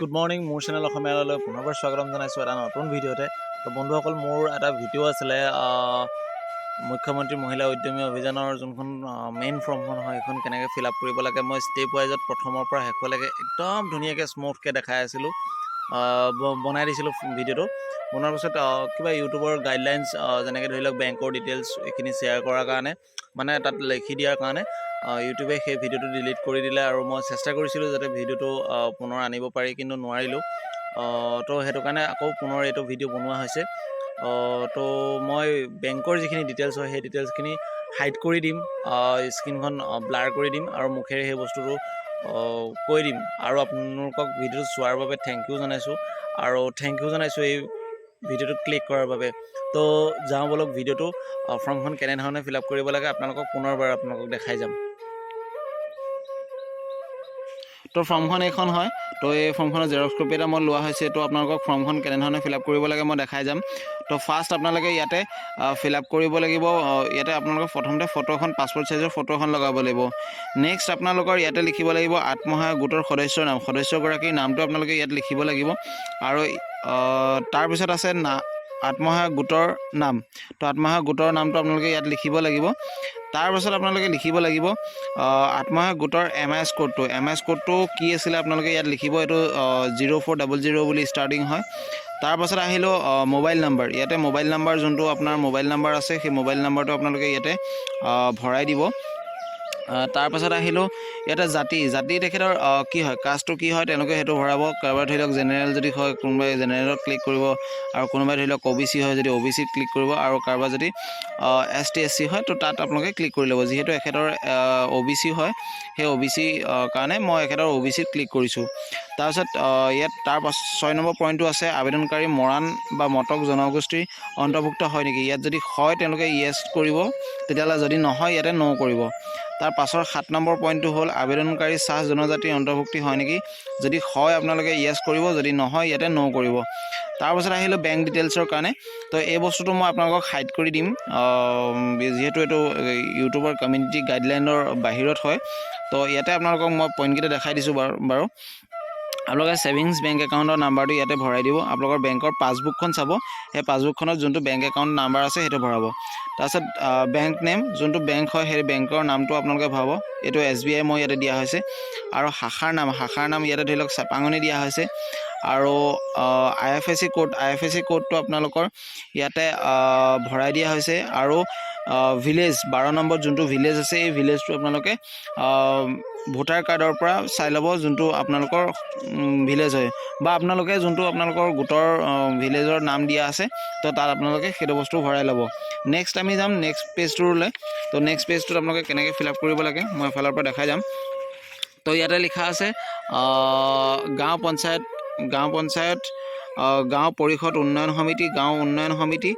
Good morning মোৰ channel অসমীয়ালৈ পুনৰবাৰ স্বাগতম জনাইছোঁ এটা নতুন ভিডিঅ'তে। তো বন্ধুসকল মোৰ এটা ভিডিঅ' আছিলে মুখ্যমন্ত্ৰী মহিলা উদ্যমী অভিযানৰ যোনখন মেইন ফৰ্মখন হয় সেইখন কেনেকৈ ফিল আপ কৰিব লাগে মই ষ্টেপ ৱাইজত প্ৰথমৰ পৰা শেষলৈকে একদম ধুনীয়াকৈ স্মুথকৈ দেখাই আছিলোঁ, বনাই দিছিলোঁ ভিডিঅ'টো। বনোৱাৰ পাছত কিবা ইউটিউবৰ গাইডলাইনছ যেনেকৈ ধৰি লওক বেংকৰ ডিটেইলছ এইখিনি শ্বেয়াৰ কৰাৰ কাৰণে মানে তাত লিখি দিয়াৰ কাৰণে ইউটিউবে সেই ভিডিঅ'টো ডিলিট কৰি দিলে আৰু মই চেষ্টা কৰিছিলোঁ যাতে ভিডিঅ'টো পুনৰ আনিব পাৰি কিন্তু নোৱাৰিলোঁ। তো সেইটো কাৰণে আকৌ পুনৰ এইটো ভিডিঅ' বনোৱা হৈছে। তো মই বেংকৰ যিখিনি ডিটেইলছ হয় সেই ডিটেইলছখিনি হাইড কৰি দিম, স্ক্ৰীনখন ব্লাৰ কৰি দিম আৰু মুখেৰে সেই বস্তুটো কৈ দিম। আৰু আপোনালোকক ভিডিঅ'টো চোৱাৰ বাবে থেংক ইউ জনাইছোঁ এই ভিডিঅ'টো ক্লিক কৰাৰ বাবে। তো যাওঁ বলক ভিডিঅ'টো ফৰ্মখন কেনেধৰণে ফিল আপ কৰিব লাগে পুনৰবাৰ আপোনালোকক দেখাই যাম। তো ফৰ্মখন এইখন হয়। তো এই ফৰ্মখনৰ জেৰক্স কপি এটা মই লোৱা হৈছে। তো আপোনালোকক ফৰ্মখন কেনেধৰণে ফিল আপ কৰিব লাগে মই দেখাই যাম। তো ফাৰ্ষ্ট আপোনালোকে ইয়াতে ফিল আপ কৰিব লাগিব। ইয়াতে আপোনালোকে প্ৰথমতে ফটো এখন পাছপৰ্ট চাইজৰ ফটো এখন লগাব লাগিব। নেক্সট আপোনালোকৰ ইয়াতে লিখিব লাগিব আত্মসহায়ক গোটৰ সদস্যগৰাকীৰ নামটো আপোনালোকে ইয়াত লিখিব লাগিব। আৰু তাৰপিছত আছে আত্মসহায়ক গোটৰ নাম। তো আত্মসহায়ক গোটৰ নামটো আপোনালোকে ইয়াত লিখিব লাগিব। তাৰপাছত আপোনালোকে লিখিব লাগিব আত্মসহায়ক গোটৰ MIS কোডটো কি আছিলে আপোনালোকে ইয়াত লিখিব। এইটো 0400 বুলি ষ্টাৰ্টিং হয়। তাৰপাছত আহিলোঁ মোবাইল নাম্বাৰ। ইয়াতে মোবাইল নাম্বাৰ যোনটো আপোনাৰ মোবাইল নাম্বাৰ আছে সেই মোবাইল নাম্বাৰটো আপোনালোকে ইয়াতে ভৰাই দিব। তাৰপাছত আহিলোঁ ইয়াতে জাতি তেখেতৰ কি হয়, কাষ্টটো কি হয় তেওঁলোকে সেইটো ভৰাব। কাৰোবাৰ ধৰি লওক জেনেৰেল যদি হয় কোনোবাই জেনেৰেলত ক্লিক কৰিব, আৰু কোনোবাই ধৰি লওক OBC হয় যদি OBCত ক্লিক কৰিব, আৰু কাৰোবাৰ যদি ST SC হয় তো তাত আপোনালোকে ক্লিক কৰি ল'ব। যিহেতু এখেতৰ OBC হয় সেই OBC কাৰণে মই এখেতৰ OBCত ক্লিক কৰিছোঁ। তাৰপিছত ইয়াত 6 নম্বৰ পইণ্টটো আছে আবেদনকাৰী মৰাণ বা মটক জনগোষ্ঠীৰ অন্তৰ্ভুক্ত হয় নেকি। ইয়াত যদি হয় তেওঁলোকে য়েছ কৰিব, তেতিয়াহ'লে যদি নহয় ইয়াতে ন' কৰিব। তাৰ পাছৰ 7 নম্বৰ পইণ্টটো হ'ল আবেদনকাৰী চাহ জনজাতিৰ অন্তৰ্ভুক্তি হয় নেকি। যদি হয় আপোনালোকে য়েছ কৰিব, যদি নহয় ইয়াতে ন' কৰিব। তাৰপাছত আহিলোঁ বেংক ডিটেইলছৰ কাৰণে। তো এই বস্তুটো মই আপোনালোকক হাইড কৰি দিম, যিহেতু এইটো ইউটিউবৰ কমিউনিটি গাইডলাইনৰ বাহিৰত হয়। তো ইয়াতে আপোনালোকক মই পইণ্টকেইটা দেখাই দিছোঁ বাৰু। আপোনালোকে ছেভিংছ বেংক একাউণ্টৰ নাম্বাৰটো ইয়াতে ভৰাই দিব। আপোনালোকৰ বেংকৰ পাছবুকখন চাব, সেই পাছবুকখনত যোনটো বেংক একাউণ্ট নাম্বাৰ আছে সেইটো ভৰাব। তাৰপিছত বেংক নেম, যোনটো বেংক হয় সেই বেংকৰ নামটো আপোনালোকে ভৰাব। এইটো SBI মই ইয়াতে দিয়া হৈছে। আৰু শাখাৰ নাম ইয়াতে ধৰি লওক চেপাঙনি দিয়া হৈছে। আৰু IFSC কোডটো আপোনালোকৰ ইয়াতে ভৰাই দিয়া হৈছে। আৰু ভিলেজ 12 নম্বৰ যোনটো ভিলেজ আছে এই ভিলেজটো আপোনালোকে ভোটাৰ কাৰ্ডৰ পৰা চাই ল'ব যোনটো আপোনালোকৰ ভিলেজ হয়, বা আপোনালোকে যোনটো আপোনালোকৰ গোটৰ ভিলেজৰ নাম দিয়া আছে তো তাত আপোনালোকে সেইটো বস্তু ভৰাই ল'ব। নেক্সট আমি যাম নেক্সট পেজটোলৈ। তো নেক্সট পেজটোত আপোনালোকে কেনেকৈ ফিল আপ কৰিব লাগে মই এফালৰ পৰা দেখাই যাম। তো ইয়াতে লিখা আছে গাঁও পঞ্চায়ত গাঁও পৰিষদ উন্নয়ন সমিতি, গাঁও উন্নয়ন সমিতি।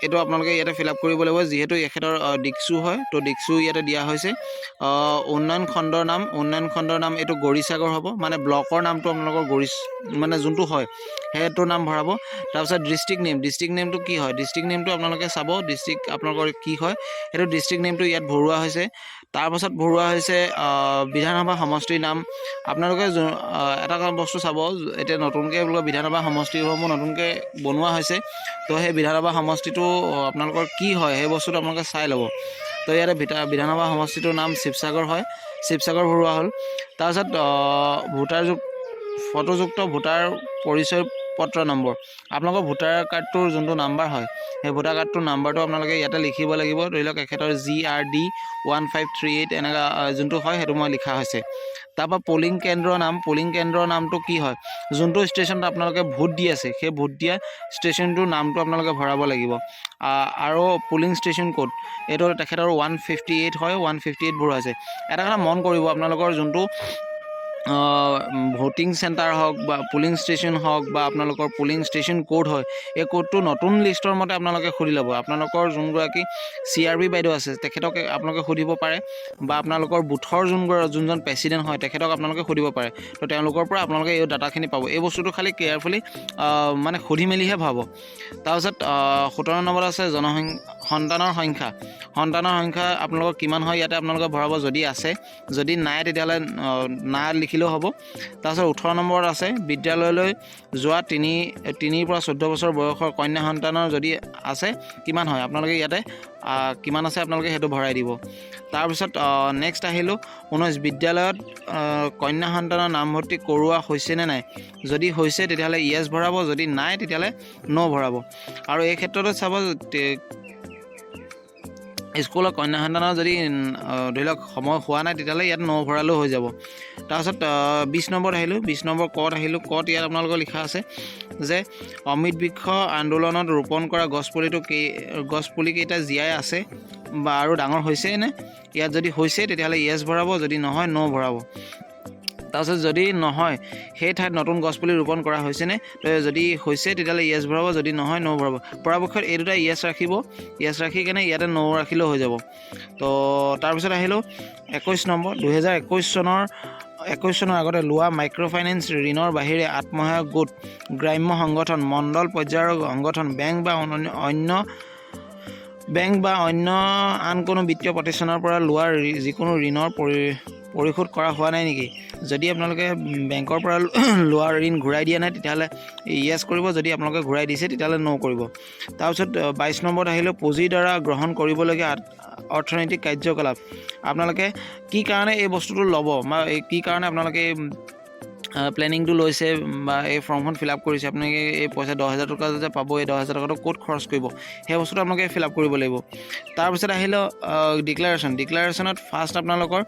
এইটো আপোনালোকে ইয়াতে ফিল আপ কৰিব লাগিব। যিহেতু এখেতৰ দিকচু হয় তো দিকচু ইয়াতে দিয়া হৈছে। উন্নয়ন খণ্ডৰ নাম এইটো গৰিসাগৰ হ'ব, মানে ব্লকৰ নামটো আপোনালোকৰ মানে যোনটো হয় সেইটোৰ নাম ভৰাব। তাৰপিছত ডিষ্ট্ৰিক্ট নেমটো কি হয়, ডিষ্ট্ৰিক্ট নেমটো আপোনালোকে চাব ডিষ্ট্ৰিক্ট আপোনালোকৰ কি হয় সেইটো ডিষ্ট্ৰিক্ট নেমটো ইয়াত ভৰোৱা হৈছে। তাৰপাছত ভৰোৱা হৈছে বিধানসভা সমষ্টিৰ নাম। আপোনালোকে এটা বস্তু চাব, এতিয়া নতুনকৈ বোলো বিধানসভা সমষ্টিসমূহ নতুনকৈ বনোৱা হৈছে। তো সেই বিধানসভা সমষ্টিটো আপোনালোকৰ কি হয় সেই বস্তুটো আপোনালোকে চাই ল'ব। তো ইয়াতে বিধানসভা সমষ্টিটোৰ নাম শিৱসাগৰ হয়, শিৱসাগৰ ভৰোৱা হ'ল। তাৰপিছত ফটোযুক্ত ভোটাৰ পৰিচয় পত্ৰ নম্বৰ, আপোনালোকৰ ভোটাৰ কাৰ্ডটোৰ যোনটো নাম্বাৰ হয় সেই ভোটাৰ কাৰ্ডটোৰ নাম্বাৰটো আপোনালোকে ইয়াতে লিখিব লাগিব। ধৰি লওক এখেতৰ GRD 1538 এনেকুৱা যোনটো হয় সেইটো মই লিখা হৈছে। তাৰপৰা পলিং কেন্দ্ৰৰ নামটো কি হয়, যোনটো ষ্টেচনত আপোনালোকে ভোট দি আছে সেই ভোট দিয়া ষ্টেচনটোৰ নামটো আপোনালোকে ভৰাব লাগিব। আৰু পলিং ষ্টেচন ক'ড এইটো তেখেতৰ 158 হয়, 158 ভৰোৱা হৈছে। এটা কথা মন কৰিব, আপোনালোকৰ যোনটো ভোটিং চেণ্টাৰ হওক বা পুলিং ষ্টেচন হওক বা আপোনালোকৰ পুলিং ষ্টেচন ক'ড হয় এই ক'ডটো নতুন লিষ্টৰ মতে আপোনালোকে সুধি ল'ব। আপোনালোকৰ যোনগৰাকী CRB বাইদেউ আছে তেখেতক আপোনালোকে সুধিব পাৰে, বা আপোনালোকৰ বুথৰ যোনজন প্ৰেচিডেণ্ট হয় তেখেতক আপোনালোকে সুধিব পাৰে। তো তেওঁলোকৰ পৰা আপোনালোকে এই ডাটাখিনি পাব। এই বস্তুটো খালি কেয়াৰফুলি মানে সুধি মেলিহে ভাব। তাৰপিছত 17 নম্বৰত আছে সন্তানৰ সংখ্যা আপোনালোকৰ কিমান হয় ইয়াতে আপোনালোকে ভৰাব যদি আছে, যদি নাই তেতিয়াহ'লে না লিখিলেও হ'ব। তাৰপিছত 18 নম্বৰত আছে বিদ্যালয়লৈ যোৱা 3 পৰা 14 বছৰ বয়সৰ কন্যা সন্তানৰ যদি আছে কিমান হয় আপোনালোকে ইয়াতে কিমান আছে আপোনালোকে সেইটো ভৰাই দিব। তাৰপিছত নেক্সট আহিলোঁ 19 বিদ্যালয়ত কন্যা সন্তানৰ নামভৰ্তি কৰোৱা হৈছে নে নাই, যদি হৈছে তেতিয়াহ'লে য়েছ ভৰাব, যদি নাই তেতিয়াহ'লে ন' ভৰাব। আৰু এই ক্ষেত্ৰতো চাব স্কুলৰ কন্যা সন্তানৰ যদি ধৰি লওক সময় হোৱা নাই তেতিয়াহ'লে ইয়াত ন' ভৰালেও হৈ যাব। তাৰপিছত 20 নম্বৰত আহিলোঁ, 20 নম্বৰ কত আহিলোঁ, কত ইয়াত আপোনালোকৰ লিখা আছে যে অমৃত বৃক্ষ আন্দোলনত ৰোপণ কৰা গছপুলিকেইটা জীয়াই আছে বা আৰু ডাঙৰ হৈছেনে, ইয়াত যদি হৈছে তেতিয়াহ'লে য়েছ ভৰাব, যদি নহয় ন' ভৰাব। তাৰপিছত যদি নহয় সেই ঠাইত নতুন গছপুলি ৰোপণ কৰা হৈছেনে, যদি হৈছে তেতিয়াহ'লে য়েছ ভৰাব, যদি নহয় ন' ভৰাব। পৰাপক্ষত এই দুটা য়েছ ৰাখিব, য়েছ ৰাখি কেনে ইয়াতে ন' ৰাখিলেও হৈ যাব। তো তাৰপিছত আহিলোঁ 21 নম্বৰ 2021 চনৰ আগতে লোৱা মাইক্ৰ' ফাইনেন্স ঋণৰ বাহিৰে আত্মসহায়ক গোট, গ্ৰাম্য সংগঠন, মণ্ডল পৰ্যায়ৰ সংগঠন, বেংক বা অন্য আন কোনো বিত্তীয় প্ৰতিষ্ঠানৰ পৰা লোৱা যিকোনো ঋণৰ পৰিশোধ কৰা হোৱা নাই নেকি, যদি আপোনালোকে বেংকৰ পৰা লোৱা ঋণ ঘূৰাই দিয়া নাই তেতিয়াহ'লে য়েছ কৰিব, যদি আপোনালোকে ঘূৰাই দিছে তেতিয়াহ'লে ন' কৰিব। তাৰপিছত 22 নম্বৰত আহিলোঁ পুঁজিৰ দ্বাৰা গ্ৰহণ কৰিবলগীয়া অৰ্থনৈতিক কাৰ্যকলাপ, আপোনালোকে কি কাৰণে এই বস্তুটো ল'ব বা কি কাৰণে আপোনালোকে প্লেনিংটো লৈছে বা এই ফৰ্মখন ফিল আপ কৰিছে, আপোনালোকে এই পইচা 10,000 টকা যে পাব, এই 10,000 টকাটো ক'ত খৰচ কৰিব সেই বস্তুটো আপোনালোকে ফিল আপ কৰিব লাগিব। তাৰপিছত আহিলোঁ ডিক্লাৰেশ্যনত ফাৰ্ষ্ট আপোনালোকৰ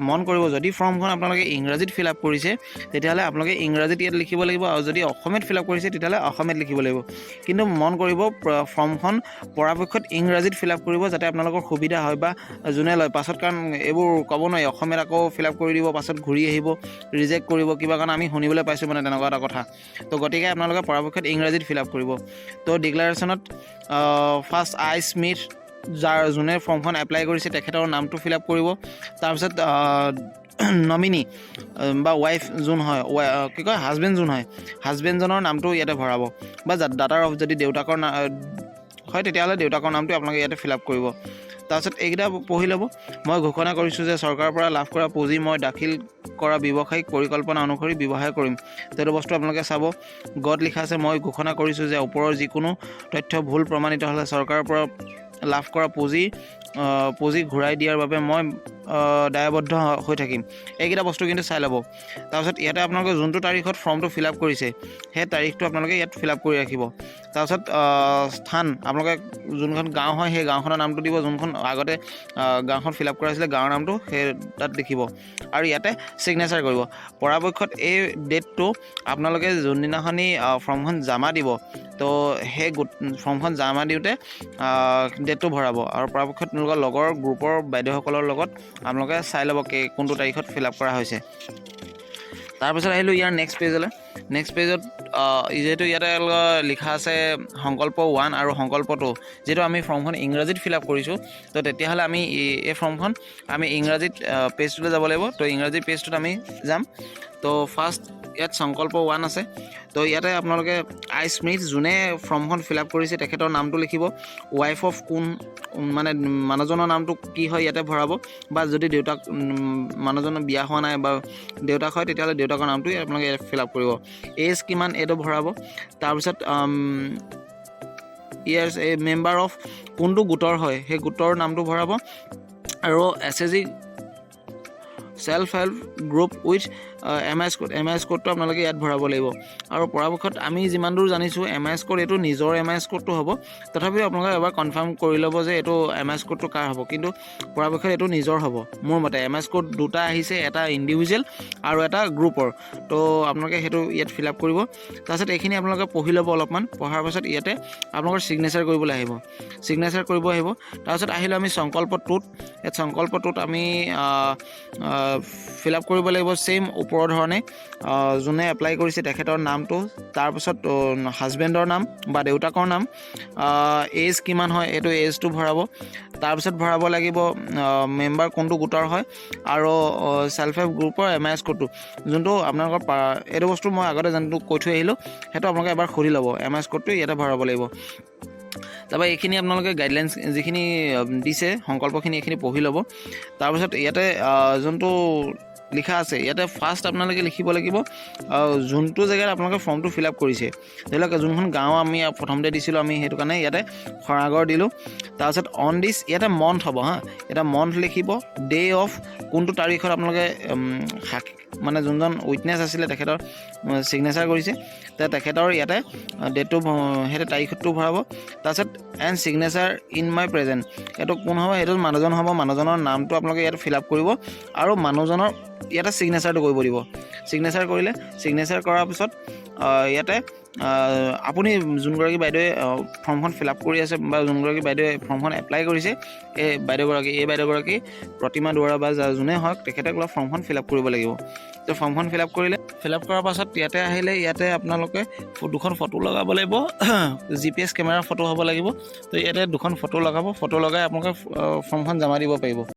মন কৰিব, যদি ফৰ্মখন আপোনালোকে ইংৰাজীত ফিল আপ কৰিছে তেতিয়াহ'লে আপোনালোকে ইংৰাজীত ইয়াত লিখিব লাগিব, আৰু যদি অসমীয়াত ফিল আপ কৰিছে তেতিয়াহ'লে অসমীয়াত লিখিব লাগিব। কিন্তু মন কৰিব ফৰ্মখন পৰাপক্ষত ইংৰাজীত ফিল আপ কৰিব, যাতে আপোনালোকৰ সুবিধা হয় বা যোনে লয় পাছত, কাৰণ এইবোৰ ক'ব নোৱাৰি অসমীয়াত আকৌ ফিল আপ কৰি দিব, পাছত ঘূৰি আহিব ৰিজেক্ট কৰিব কিবা কাৰণে, আমি শুনিবলৈ পাইছোঁ মানে তেনেকুৱা এটা কথা। তো গতিকে আপোনালোকে পৰাপক্ষত ইংৰাজীত ফিল আপ কৰিব। তো ডিক্লাৰেশ্যনত ফাৰ্ষ্ট আই স্মিথ, যোনে ফৰ্মখন এপ্লাই কৰিছে তেখেতৰ নামটো ফিল আপ কৰিব। তাৰপিছত নমিনী বা ৱাইফ যোন হয়, হাজবেণ্ড যোন হয়, হাজবেণ্ডজনৰ নামটো ইয়াতে ভৰাব, বা দাটাৰ অফ যদি দেউতাকৰ হয় তেতিয়াহ'লে দেউতাকৰ নামটো আপোনালোকে ইয়াতে ফিল আপ কৰিব। তাৰপিছত এইকেইটা পঢ়ি ল'ব। মই ঘোষণা কৰিছোঁ যে চৰকাৰৰ পৰা লাভ কৰা পুঁজি মই দাখিল কৰা ব্যৱসায়িক পৰিকল্পনা অনুসৰি ব্যৱহাৰ কৰিম, সেইটো বস্তু আপোনালোকে চাব। গত লিখা আছে মই ঘোষণা কৰিছোঁ যে ওপৰৰ যিকোনো তথ্য ভুল প্ৰমাণিত হ'লে চৰকাৰৰ পৰা লাভ কৰা পুঁজি ঘূৰাই দিয়াৰ বাবে মই দায়বদ্ধ হৈ থাকিম। এইকেইটা বস্তু কিন্তু চাই ল'ব। তাৰপিছত ইয়াতে আপোনালোকে যোনটো তাৰিখত ফৰ্মটো ফিল আপ কৰিছে সেই তাৰিখটো আপোনালোকে ইয়াত ফিল আপ কৰি ৰাখিব। তাৰপিছত স্থান, আপোনালোকে যোনখন গাঁও হয় সেই গাঁওখনৰ নামটো দিব, যোনখন আগতে গাঁওখন ফিল আপ কৰাইছিলে গাঁৱৰ নামটো সেই তাত লিখিব, আৰু ইয়াতে ছিগনেচাৰ কৰিব। পৰাপক্ষত এই ডেটটো আপোনালোকে যোনদিনাখনি ফৰ্মখন জমা দিব, তো সেই ফৰ্মখন জমা দিওঁতে ডেটটো ভৰাব, আৰু পৰাপক্ষত তেওঁলোকৰ লগৰ গ্ৰুপৰ বাইদেউসকলৰ লগত আপোনালোকে চাই ল'ব কোনটো তাৰিখত ফিল আপ কৰা হৈছে। তাৰপিছত আহিলোঁ ইয়াৰ নেক্সট পেজলৈ। নেক্সট পেজত যিহেতু ইয়াতে লিখা আছে সংকল্প 1 আৰু সংকল্প 2, যিহেতু আমি ফৰ্মখন ইংৰাজীত ফিল আপ কৰিছোঁ, তো তেতিয়াহ'লে আমি এই ফৰ্মখন আমি ইংৰাজীত পেজটোলৈ যাব লাগিব। তো ইংৰাজী পেজটোত আমি যাম। তো ফাৰ্ষ্ট ইয়াত সংকল্প 1 আছে। তো ইয়াতে আপোনালোকে আই স্মিথ যোনে ফৰ্মখন ফিল আপ কৰিছে তেখেতৰ নামটো লিখিব, ৱাইফ অফ কোন মানে মানুহজনৰ নামটো কি হয় ইয়াতে ভৰাব, বা যদি দেউতাক মানুহজনৰ বিয়া হোৱা নাই বা দেউতাক হয় তেতিয়াহ'লে দেউতাকৰ নামটো আপোনালোকে ফিল আপ কৰিব। এজ কিমান এইটো ভৰাব। তাৰপিছত ইয়াৰ মেম্বাৰ অফ কোনটো গোটৰ হয় সেই গোটৰ নামটো ভৰাব, আৰু SHG self help group with MIS কোডটো আপোনালোকে ইয়াত ভৰাব লাগিব। আৰু পৰাপক্ষত আমি যিমান দূৰ জানিছোঁ MIS কোড এইটো নিজৰ MIS কোডটো হ'ব, তথাপিও আপোনালোকে এবাৰ কনফাৰ্ম কৰি ল'ব যে এইটো MIS কোডটো কাৰ হ'ব, কিন্তু পৰাপক্ষত এইটো নিজৰ হ'ব মোৰ মতে। MIS কোড দুটা আহিছে, এটা ইণ্ডিভিজুৱেল আৰু এটা গ্ৰুপৰ, তো আপোনালোকে সেইটো ইয়াত ফিল আপ কৰিব। তাৰপিছত এইখিনি আপোনালোকে পঢ়ি ল'ব অলপমান, পঢ়াৰ পাছত ইয়াতে আপোনালোকৰ ছিগনেচাৰ কৰিবলৈ আহিব, তাৰপিছত আহিলোঁ আমি সংকল্প 2ত। ইয়াত সংকল্প 2ত আমি ফিল আপ কৰিব লাগিব ছেইম ওপৰৰ ধৰণে, যোনে এপ্লাই কৰিছে তেখেতৰ নামটো, তাৰপিছত হাজবেণ্ডৰ নাম বা দেউতাকৰ নাম, এজ কিমান হয় এইটো এজটো ভৰাব। তাৰপিছত ভৰাব লাগিব মেম্বাৰ কোনটো গোটৰ হয়, আৰু চেল্ফ হেল্প গ্ৰুপৰ MIS কোডটো, যোনটো আপোনালোকৰ এইটো বস্তু মই আগতে যোনটো কৈ থৈ আহিলোঁ সেইটো আপোনালোকে এবাৰ সুধি ল'ব, MIS কোডটো ইয়াতে ভৰাব লাগিব। তাৰপৰা এইখিনি আপোনালোকে গাইডলাইনছ যিখিনি দিছে সংকল্পখিনি এইখিনি পঢ়ি ল'ব। তাৰপিছত ইয়াতে যোনটো লিখা আছে ইয়াতে ফাৰ্ষ্ট আপোনালোকে লিখিব লাগিব যোনটো জেগাত আপোনালোকে ফৰ্মটো ফিল আপ কৰিছে। ধৰি লওক যোনখন গাঁও আমি প্ৰথমতে দিছিলোঁ আমি সেইটো কাৰণে ইয়াতে খৰাগৰ দিলোঁ। তাৰপিছত অন দিছ ইয়াতে মন্থ হ'ব হা, এটা মন্থ লিখিব, ডে অফ কোনটো তাৰিখত আপোনালোকে মানে যোনজন উইটনেছ আছিলে তেখেতৰ ছিগনেচাৰ কৰিছে তেখেতৰ ইয়াতে ডেটটো সেইটো তাৰিখটো ভৰাব। তাৰপিছত and signature in my present এইটো কোন হ'ব, সেইটো মানুহজন হ'ব, মানুহজনৰ নামটো আপোনালোকে ইয়াত ফিল আপ কৰিব আৰু মানুহজনৰ ইয়াতে ছিগনেচাৰটো কৰিব দিব। ছিগনেচাৰ কৰিলে, ছিগনেচাৰ কৰাৰ পিছত ইয়াতে আপুনি যোনগৰাকী বাইদেৱে ফৰ্মখন ফিল আপ কৰি আছে বা যোনগৰাকী বাইদেৱে ফৰ্মখন এপ্লাই কৰিছে এই বাইদেউগৰাকী প্ৰতিমা দুৱৰা বা যোনে হওক তেখেতে অলপ ফৰ্মখন ফিল আপ কৰিব লাগিব। তো ফৰ্মখন ফিল আপ কৰিলে, ফিল আপ কৰাৰ পাছত ইয়াতে আহিলে ইয়াতে আপোনালোকে দুখন ফটো লগাব লাগিব, GPS কেমেৰাৰ ফটো হ'ব লাগিব। তো ইয়াতে দুখন ফটো লগাব, ফটো লগাই আপোনালোকে ফৰ্মখন জমা দিব পাৰিব।